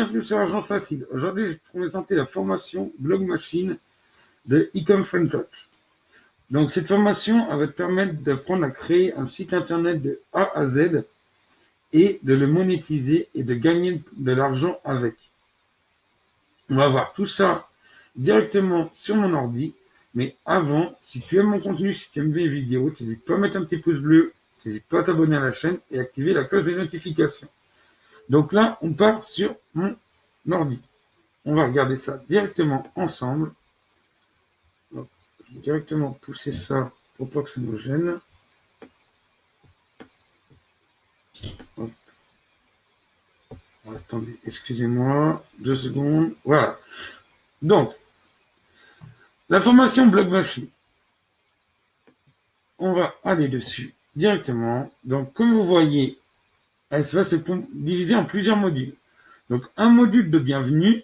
bienvenue sur Argent Facile. Aujourd'hui, je vais te présenter la formation Blog Machine de Ecom Touch. Donc, cette formation elle va te permettre d'apprendre à créer un site internet de A à Z et de le monétiser et de gagner de l'argent avec. On va voir tout ça directement sur mon ordi. Mais avant, si tu aimes mon contenu, si tu aimes mes vidéos, n'hésite pas à mettre un petit pouce bleu, n'hésite pas à t'abonner à la chaîne et activer la cloche des notifications. Donc là, on part sur mon ordi. On va regarder ça directement ensemble. Donc, je vais directement pousser ça pour pas que ça nous gêne. Hop. Attendez, excusez-moi, 2 secondes. Voilà. Donc, la formation Blog Machine. On va aller dessus directement. Donc, comme vous voyez, elle va se diviser en plusieurs modules. Donc, un module de bienvenue.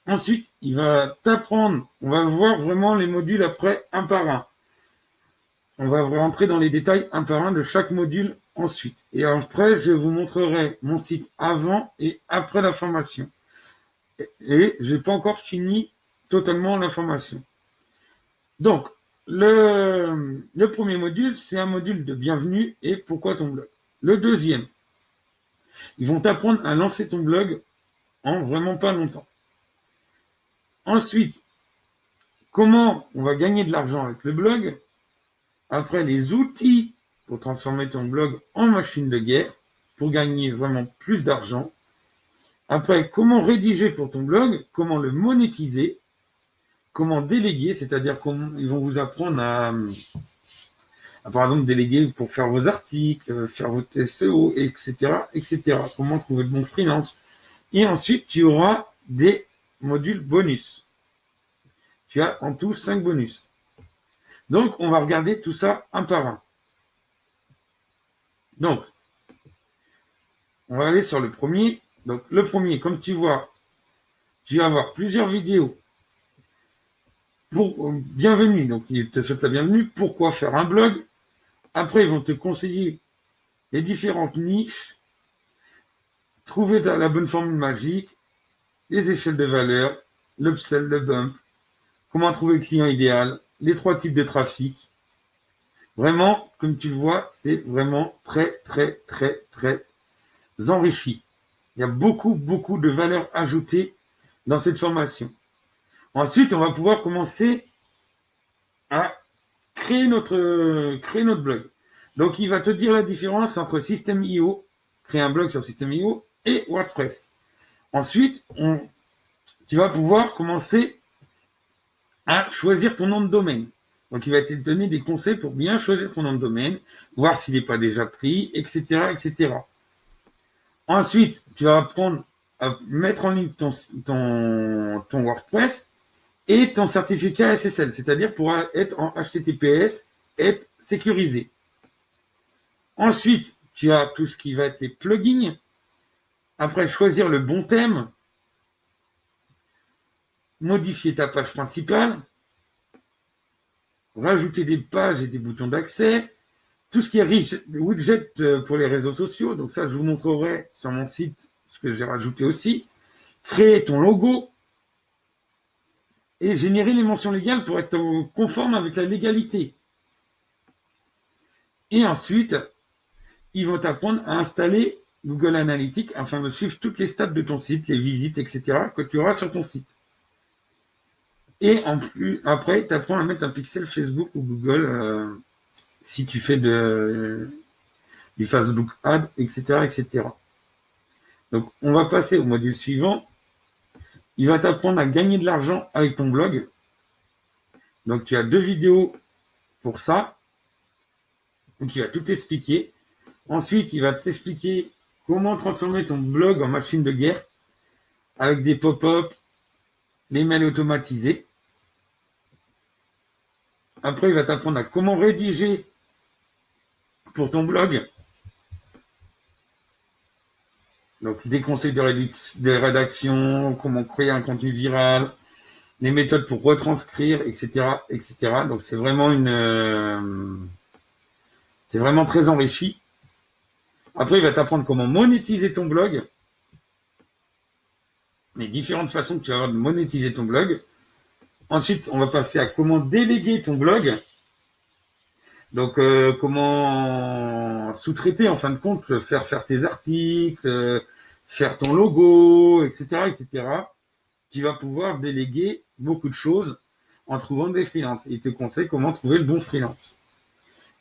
Ensuite, il va t'apprendre, on va voir vraiment les modules après un par un. On va rentrer dans les détails un par un de chaque module ensuite. Et après, je vous montrerai mon site avant et après la formation. Et je n'ai pas encore fini totalement la formation. Donc, le premier module, c'est un module de bienvenue et pourquoi ton blog. Le deuxième, ils vont t'apprendre à lancer ton blog en vraiment pas longtemps. Ensuite, comment on va gagner de l'argent avec le blog. Après, les outils pour transformer ton blog en machine de guerre, pour gagner vraiment plus d'argent. Après, comment rédiger pour ton blog, comment le monétiser, comment déléguer, c'est-à-dire comment ils vont vous apprendre à par exemple, déléguer pour faire vos articles, faire votre SEO, etc., etc. Comment trouver de bons freelance. Et ensuite, tu auras des modules bonus. Tu as en tout 5 bonus. Donc, on va regarder tout ça un par un. Donc, on va aller sur le premier. Donc, le premier, comme tu vois, tu vas avoir plusieurs vidéos pour bienvenue. Donc, ils te souhaitent la bienvenue. Pourquoi faire un blog? Après, ils vont te conseiller les différentes niches, trouver la bonne formule magique, les échelles de valeur, l'upsell, le bump, comment trouver le client idéal, les 3 types de trafic. Vraiment, comme tu le vois, c'est vraiment très, très, très, très enrichi. Il y a beaucoup, beaucoup de valeur ajoutée dans cette formation. Ensuite, on va pouvoir commencer à créer notre blog. Donc, il va te dire la différence entre System.io, créer un blog sur System.io et WordPress. Ensuite, tu vas pouvoir commencer à choisir ton nom de domaine. Donc, il va te donner des conseils pour bien choisir ton nom de domaine, voir s'il n'est pas déjà pris, etc., etc. Ensuite, tu vas apprendre à mettre en ligne ton WordPress et ton certificat SSL, c'est-à-dire pour être en HTTPS, être sécurisé. Ensuite, tu as tout ce qui va être les plugins. Après, choisir le bon thème. Modifier ta page principale. Rajouter des pages et des boutons d'accès. Tout ce qui est widget pour les réseaux sociaux. Donc ça, je vous montrerai sur mon site ce que j'ai rajouté aussi. Créer ton logo. Et générer les mentions légales pour être conforme avec la légalité. Et ensuite, ils vont t'apprendre à installer Google Analytics afin de suivre toutes les stats de ton site, les visites, etc. que tu auras sur ton site. Et en plus, après, tu apprends à mettre un pixel Facebook ou Google si tu fais du Facebook Ad, etc., etc. Donc, on va passer au module suivant. Il va t'apprendre à gagner de l'argent avec ton blog. Donc, tu as 2 vidéos pour ça. Donc, il va tout expliquer. Ensuite, il va t'expliquer comment transformer ton blog en machine de guerre avec des pop-up, les mails automatisés. Après, il va t'apprendre à comment rédiger pour ton blog. Donc, des conseils de rédaction, comment créer un contenu viral, les méthodes pour retranscrire, etc., etc. Donc, c'est vraiment c'est vraiment très enrichi. Après, il va t'apprendre comment monétiser ton blog. les différentes façons que tu vas avoir de monétiser ton blog. Ensuite, on va passer à comment déléguer ton blog. Donc, comment sous-traiter, en fin de compte, faire tes articles, faire ton logo, etc., etc. Tu vas pouvoir déléguer beaucoup de choses en trouvant des freelances. Il te conseille comment trouver le bon freelance.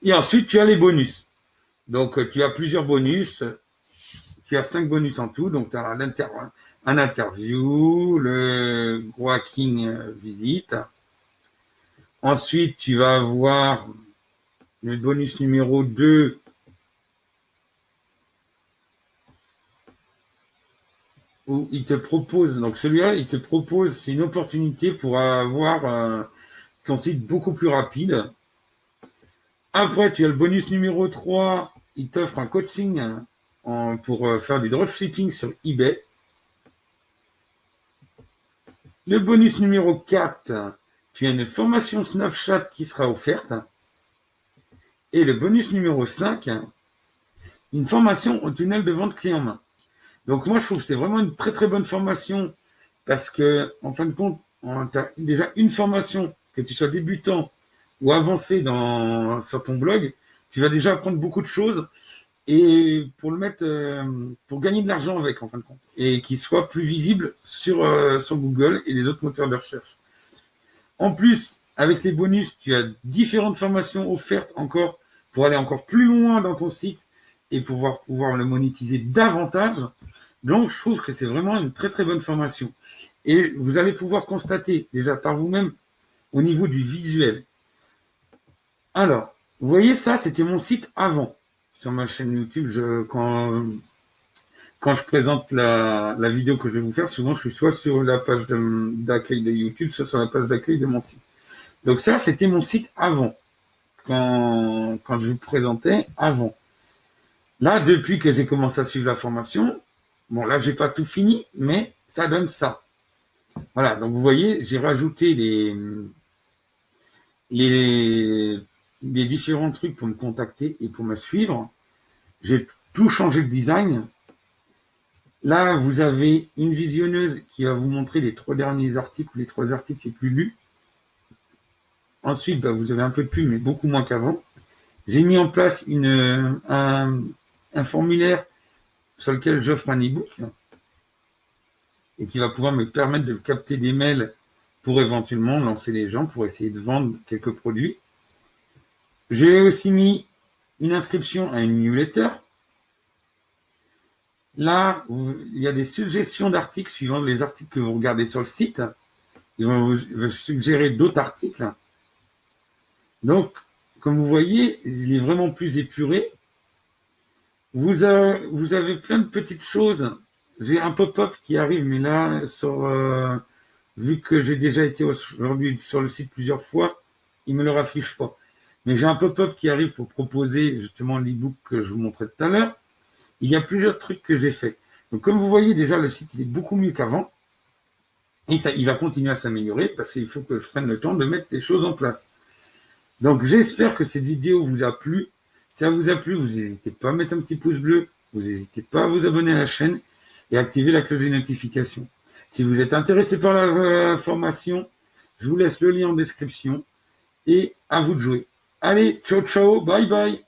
Et ensuite, tu as les bonus. Donc, tu as plusieurs bonus. Tu as 5 bonus en tout. Donc, tu as un interview, le gros hacking visite. Ensuite, tu vas avoir le bonus numéro 2, où il te propose, donc celui-là, il te propose, c'est une opportunité pour avoir ton site beaucoup plus rapide. Après, tu as le bonus numéro 3, il t'offre un coaching pour faire du dropshipping sur eBay. Le bonus numéro 4, tu as une formation Snapchat qui sera offerte. Et le bonus numéro 5, une formation au tunnel de vente clé en main. Donc moi, je trouve que c'est vraiment une très très bonne formation parce que, en fin de compte, tu as déjà une formation, que tu sois débutant ou avancé sur ton blog, tu vas déjà apprendre beaucoup de choses et pour le mettre, pour gagner de l'argent avec, en fin de compte, et qu'il soit plus visible sur Google et les autres moteurs de recherche. En plus, avec les bonus, tu as différentes formations offertes encore pour aller encore plus loin dans ton site et pouvoir le monétiser davantage. Donc, je trouve que c'est vraiment une très très bonne formation. Et vous allez pouvoir constater déjà par vous-même au niveau du visuel. Alors, vous voyez ça, c'était mon site avant. Sur ma chaîne YouTube, quand je présente la vidéo que je vais vous faire, souvent je suis soit sur la page d'accueil de YouTube, soit sur la page d'accueil de mon site. Donc ça, c'était mon site avant, quand je vous présentais avant. Là, depuis que j'ai commencé à suivre la formation, bon là, j'ai pas tout fini, mais ça donne ça. Voilà, donc vous voyez, j'ai rajouté les, les différents trucs pour me contacter et pour me suivre. J'ai tout changé de design. Là, vous avez une visionneuse qui va vous montrer les 3 derniers articles, les 3 articles les plus lus. Ensuite, vous avez un peu de pub, mais beaucoup moins qu'avant. J'ai mis en place un formulaire sur lequel j'offre un e-book et qui va pouvoir me permettre de capter des mails pour éventuellement lancer les gens, pour essayer de vendre quelques produits. J'ai aussi mis une inscription à une newsletter. Là, il y a des suggestions d'articles suivant les articles que vous regardez sur le site. Ils vont vous suggérer d'autres articles. Donc, comme vous voyez, il est vraiment plus épuré. Vous avez plein de petites choses. J'ai un pop-up qui arrive, mais là, vu que j'ai déjà été aujourd'hui sur le site plusieurs fois, il me le affiche pas. Mais j'ai un pop-up qui arrive pour proposer justement l'e-book que je vous montrais tout à l'heure. Il y a plusieurs trucs que j'ai fait. Donc, comme vous voyez, déjà, le site il est beaucoup mieux qu'avant. Et ça, il va continuer à s'améliorer parce qu'il faut que je prenne le temps de mettre les choses en place. Donc, j'espère que cette vidéo vous a plu. Si ça vous a plu, vous n'hésitez pas à mettre un petit pouce bleu. Vous n'hésitez pas à vous abonner à la chaîne et activer la cloche des notifications. Si vous êtes intéressé par la formation, je vous laisse le lien en description et à vous de jouer. Allez, ciao ciao, bye bye.